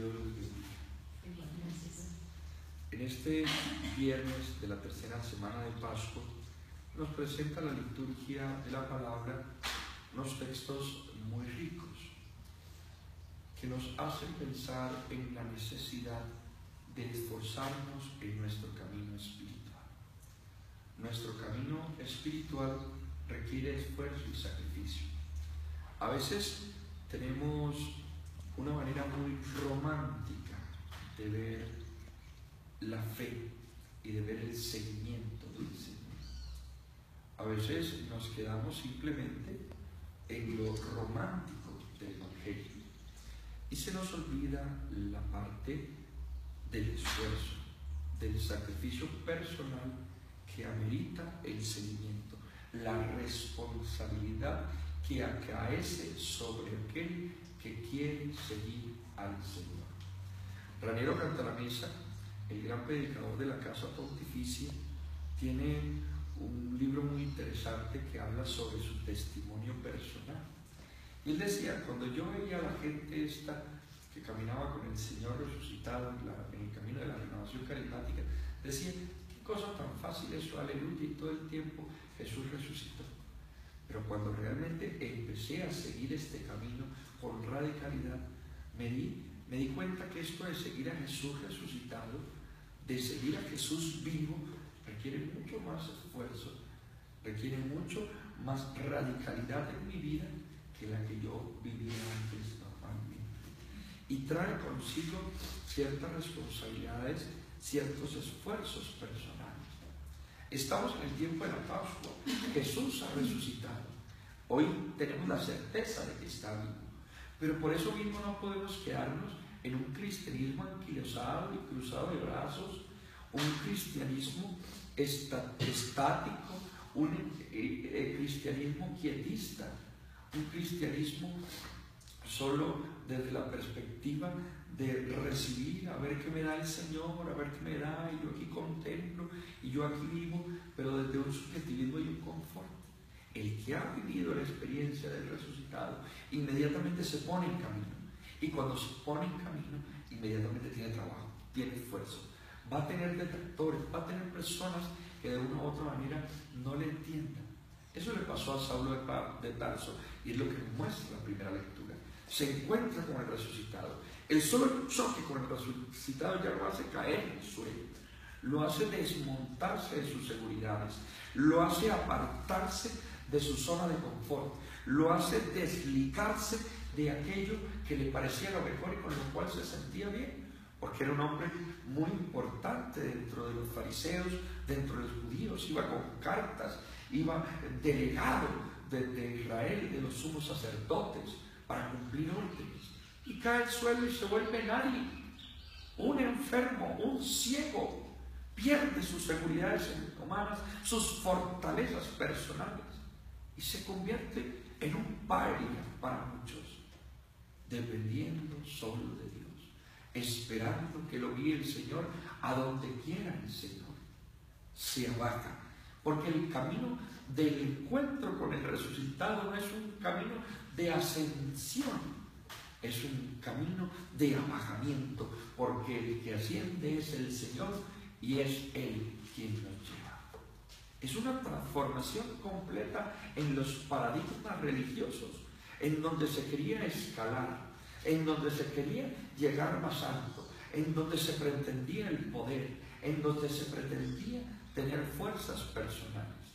Dios los bendiga. En este viernes de la tercera semana de Pascua nos presenta la liturgia de la palabra unos textos muy ricos que nos hacen pensar en la necesidad de esforzarnos en nuestro camino espiritual. Nuestro camino espiritual requiere esfuerzo y sacrificio. A veces tenemos una manera muy romántica de ver la fe y de ver el seguimiento del Señor. A veces nos quedamos simplemente en lo romántico del Evangelio y se nos olvida la parte del esfuerzo, del sacrificio personal que amerita el seguimiento, la responsabilidad que acaece sobre aquel que quiere seguir al Señor. Raniero Cantalamessa, el gran predicador de la Casa Pontificia, tiene un libro muy interesante que habla sobre su testimonio personal. Y él decía, cuando yo veía a la gente esta que caminaba con el Señor resucitado en el camino de la renovación carismática, decía, qué cosa tan fácil eso, aleluya, y todo el tiempo Jesús resucitó. Pero cuando realmente empecé a seguir este camino con radicalidad, me di cuenta que esto de seguir a Jesús resucitado, de seguir a Jesús vivo, requiere mucho más esfuerzo, requiere mucho más radicalidad en mi vida que la que yo vivía antes normalmente. Y trae consigo ciertas responsabilidades, ciertos esfuerzos personales. Estamos en el tiempo de la Pascua. Jesús ha resucitado. Hoy tenemos la certeza de que está vivo. Pero por eso mismo no podemos quedarnos en un cristianismo anquilosado y cruzado de brazos, un cristianismo estático, un cristianismo quietista, un cristianismo solo desde la perspectiva de recibir, a ver qué me da el Señor, a ver qué me da, y yo aquí contemplo, y yo aquí vivo, pero desde un subjetivismo y un confort. El que ha vivido la experiencia del resucitado inmediatamente se pone en camino, y cuando se pone en camino inmediatamente tiene trabajo, tiene esfuerzo, va a tener detractores, va a tener personas que de una u otra manera no le entiendan. Eso le pasó a Saulo de Tarso, y es lo que muestra la primera lectura. Se encuentra con el resucitado. El solo choque con el resucitado ya lo hace caer en el suelo, lo hace desmontarse de sus seguridades, lo hace apartarse de su zona de confort, lo hace desligarse de aquello que le parecía lo mejor y con lo cual se sentía bien, porque era un hombre muy importante dentro de los fariseos, dentro de los judíos, iba con cartas, iba delegado de Israel, de los sumos sacerdotes, para cumplir órdenes, y cae al suelo y se vuelve nadie, un enfermo, un ciego, pierde sus seguridades humanas, sus fortalezas personales, y se convierte en un paria para muchos, dependiendo solo de Dios, esperando que lo guíe el Señor a donde quiera el Señor. Se abaja, porque el camino del encuentro con el resucitado no es un camino de ascensión, es un camino de abajamiento, porque el que asciende es el Señor y es Él quien nos lleva. Es una transformación completa en los paradigmas religiosos, en donde se quería escalar, en donde se quería llegar más alto, en donde se pretendía el poder, en donde se pretendía tener fuerzas personales.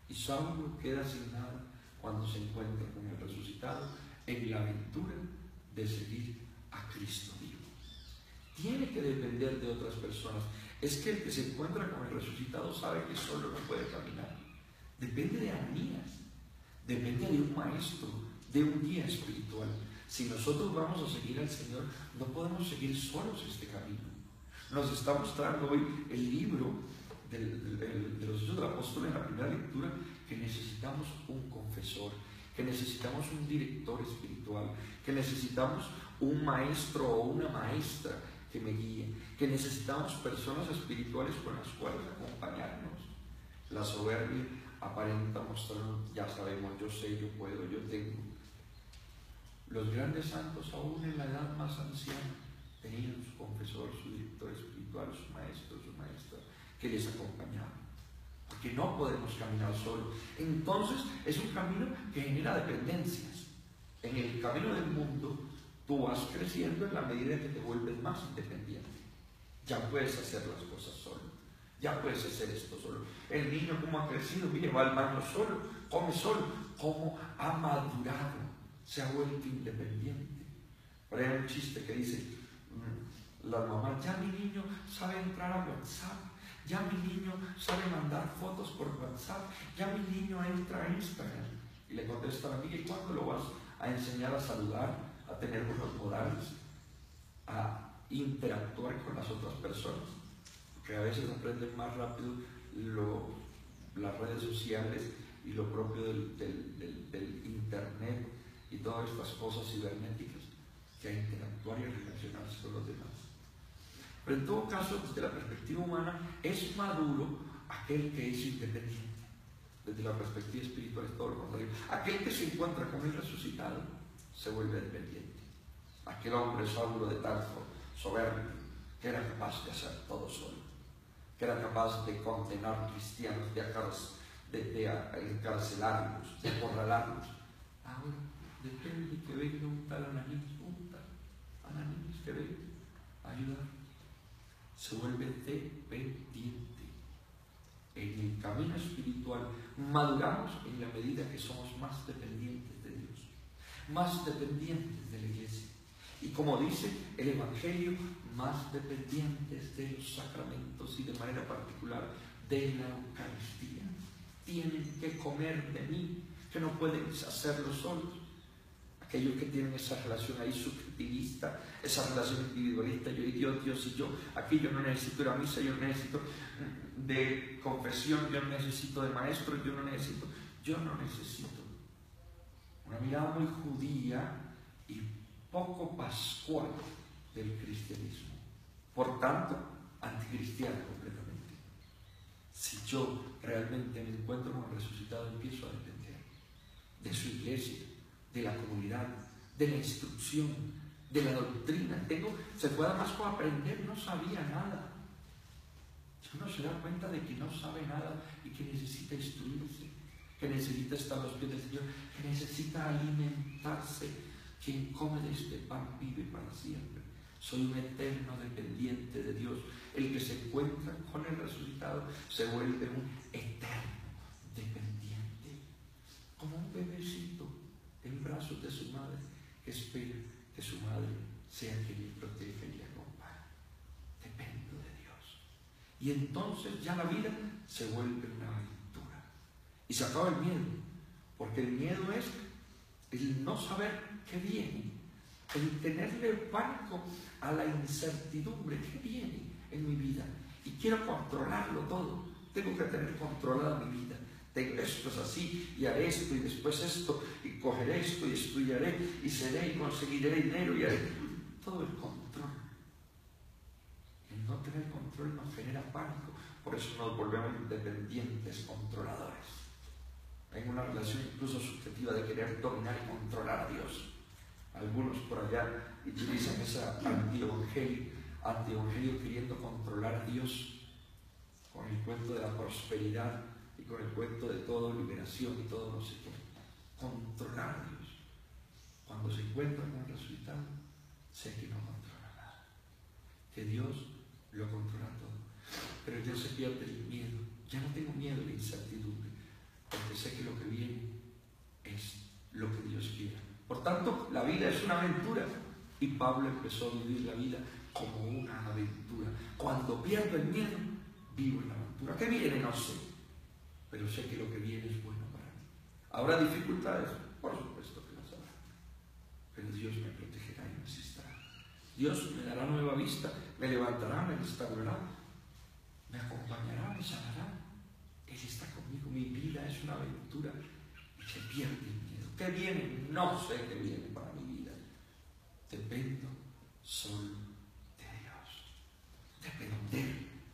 Y Saulo queda sin nada cuando se encuentra con el resucitado en la aventura de seguir a Cristo vivo. Tiene que depender de otras personas. Es que el que se encuentra con el resucitado sabe que solo no puede caminar. Depende de Anías, depende de un maestro, de un guía espiritual. Si nosotros vamos a seguir al Señor, no podemos seguir solos este camino. Nos está mostrando hoy el libro de los Hechos del Apóstol en la primera lectura, que necesitamos un confesor, que necesitamos un director espiritual, que necesitamos un maestro o una maestra que me guíe, que necesitamos personas espirituales con las cuales acompañarnos. La soberbia aparenta mostrar, ya sabemos, yo sé, yo puedo, yo tengo. Los grandes santos, aún en la edad más anciana, tenían su confesor, su director espiritual, su maestro, su maestra, que les acompañaba. Porque no podemos caminar solos. Entonces es un camino que genera dependencias. En el camino del mundo, tú vas creciendo en la medida que te vuelves más independiente. Ya puedes hacer las cosas solo. Ya puedes hacer esto solo. El niño, como ha crecido, mire, va al baño solo, come solo. Como ha madurado, se ha vuelto independiente. Por ahí hay un chiste que dice, la mamá, ya mi niño sabe entrar a WhatsApp, ya mi niño sabe mandar fotos por WhatsApp, ya mi niño entra a Instagram. Y le contesta a la amiga, ¿y cuándo lo vas a enseñar a saludar, a tener buenos modales, a interactuar con las otras personas? Porque a veces aprenden más rápido las redes sociales y lo propio del internet y todas estas cosas cibernéticas, que a interactuar y a relacionarse con los demás. Pero en todo caso, desde la perspectiva humana, es maduro aquel que es independiente. Desde la perspectiva espiritual es todo lo contrario. Aquel que se encuentra con el resucitado se vuelve dependiente. Aquel hombre Saulo de Tarso, soberbio, que era capaz de hacer todo solo, que era capaz de condenar cristianos, de encarcelarlos, de acorralarlos. Ahora depende que venga un tal Ananías que venga a ayudar. Se vuelve dependiente. En el camino espiritual maduramos en la medida que somos más dependientes de Dios, más dependientes de la iglesia. Y como dice el Evangelio, más dependientes de los sacramentos y de manera particular de la Eucaristía. Tienen que comer de mí, que no pueden hacerlo solos. Aquellos que tienen esa relación ahí subjetivista, esa relación individualista, yo y Dios, Dios y yo, aquí yo no necesito ir a misa, yo no necesito de confesión, yo no necesito de maestro, yo no necesito. Una mirada muy judía y poco pascual del cristianismo. Por tanto, anticristiano completamente. Si yo realmente me encuentro con el resucitado, empiezo a depender de su iglesia, de la comunidad, de la instrucción, de la doctrina. Se fue a Damasco a aprender, no sabía nada. Uno se da cuenta de que no sabe nada y que necesita instruirse, que necesita estar a los pies del Señor, que necesita alimentarse. Quien come de este pan vive para siempre. Soy un eterno dependiente de Dios. El que se encuentra con el resucitado se vuelve un eterno dependiente, como un bebecito en brazos de su madre, que espera que su madre sea quien le proteja y le acompañe. Dependo de Dios. Y entonces ya la vida se vuelve una aventura. Y se acaba el miedo, porque el miedo es el no saber qué viene, el tenerle pánico a la incertidumbre, qué viene en mi vida. Y quiero controlarlo todo. Tengo que tener controlada mi vida. Esto es así, y haré esto, y después esto, y cogeré esto, y estudiaré, y seré, y conseguiré dinero, y haré todo el control. El no tener control nos genera pánico, por eso nos volvemos independientes, controladores. Hay una relación incluso subjetiva de querer dominar y controlar a Dios. Algunos por allá utilizan esa antievangelio queriendo controlar a Dios con el cuento de la prosperidad y con el cuento de todo liberación y todo no sé qué. Controlar a Dios. Cuando se encuentra con el resucitado, sé que no controla nada, que Dios lo controla todo. Pero ya se pierde el miedo. Ya no tengo miedo a la incertidumbre, porque sé que lo que viene es lo que Dios quiera. Por tanto, la vida es una aventura. Y Pablo empezó a vivir la vida como una aventura. Cuando pierdo el miedo, vivo en la aventura. ¿Qué viene? No sé. Pero sé que lo que viene es bueno para mí. ¿Habrá dificultades? Por supuesto que las habrá. Pero Dios me protegerá y me asistirá. Dios me dará nueva vista, me levantará, me restaurará, me acompañará, me sanará. Él está conmigo. Mi vida es una aventura y se pierde el miedo. ¿Qué viene? No sé qué viene para mi vida. Dependo solo de Dios. Depender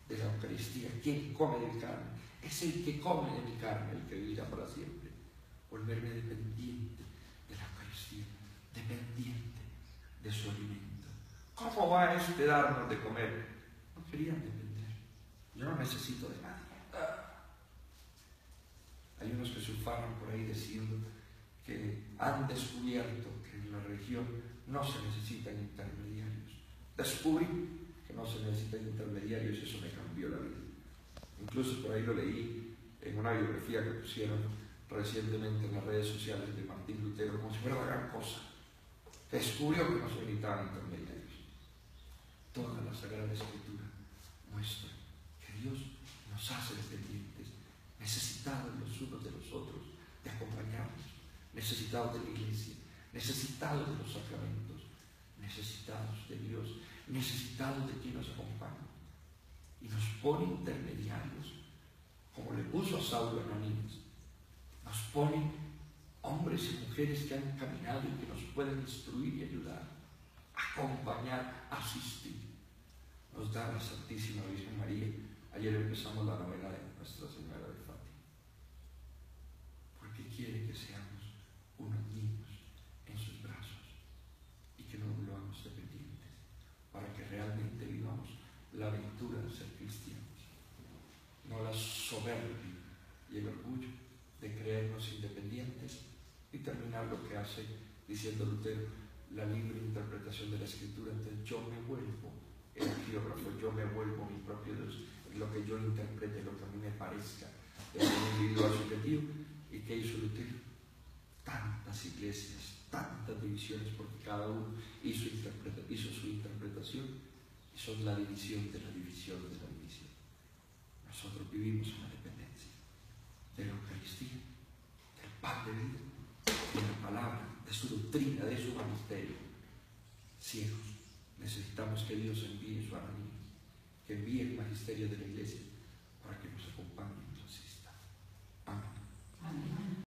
de la Eucaristía. ¿Quién come de mi carne? Es el que come de mi carne el que vivirá para siempre. Volverme dependiente de la Eucaristía, dependiente de su alimento, ¿Cómo va este darnos de comer? No querían depender. Yo no necesito de nadie. Hay unos que se ufanan por ahí diciendo que han descubierto que en la religión no se necesitan intermediarios. Descubrí que no se necesitan intermediarios y eso me cambió la vida. Incluso por ahí lo leí en una biografía que pusieron recientemente en las redes sociales de Martín Lutero, como si fuera la gran cosa. Descubrió que no se necesitaban intermediarios. Toda la Sagrada Escritura muestra que Dios nos hace dependientes, necesitados los unos de los otros, de acompañarnos, necesitados de la Iglesia, necesitados de los sacramentos, necesitados de Dios, necesitados de quien nos acompaña. Y nos pone intermediarios, como le puso a Saulo a Ananías. Nos pone hombres y mujeres que han caminado y que nos pueden instruir y ayudar, acompañar, asistir. Nos da la Santísima Virgen María. Ayer empezamos la novena de Nuestra Señora de Fátima, porque quiere que seamos unos niños en sus brazos y que no volvamos dependientes, para que realmente vivamos la aventura de ser cristianos, no la soberbia y el orgullo de creernos independientes. Y terminar lo que hace diciendo Lutero, la libre interpretación de la Escritura. Entonces yo me vuelvo el geógrafo, yo me vuelvo mi propio Dios, lo que yo interprete, lo que a mí me parezca de un individual subjetivo. ¿Y qué hizo Lutero? Tantas iglesias, tantas divisiones, porque cada uno hizo su interpretación, y son la división de la división de la división. Nosotros vivimos en la dependencia de la Eucaristía, del pan de vida, de la palabra, de su doctrina, de su magisterio. Ciegos, necesitamos que Dios envíe su Ananías, que envíe el magisterio de la Iglesia para que nos acompañe.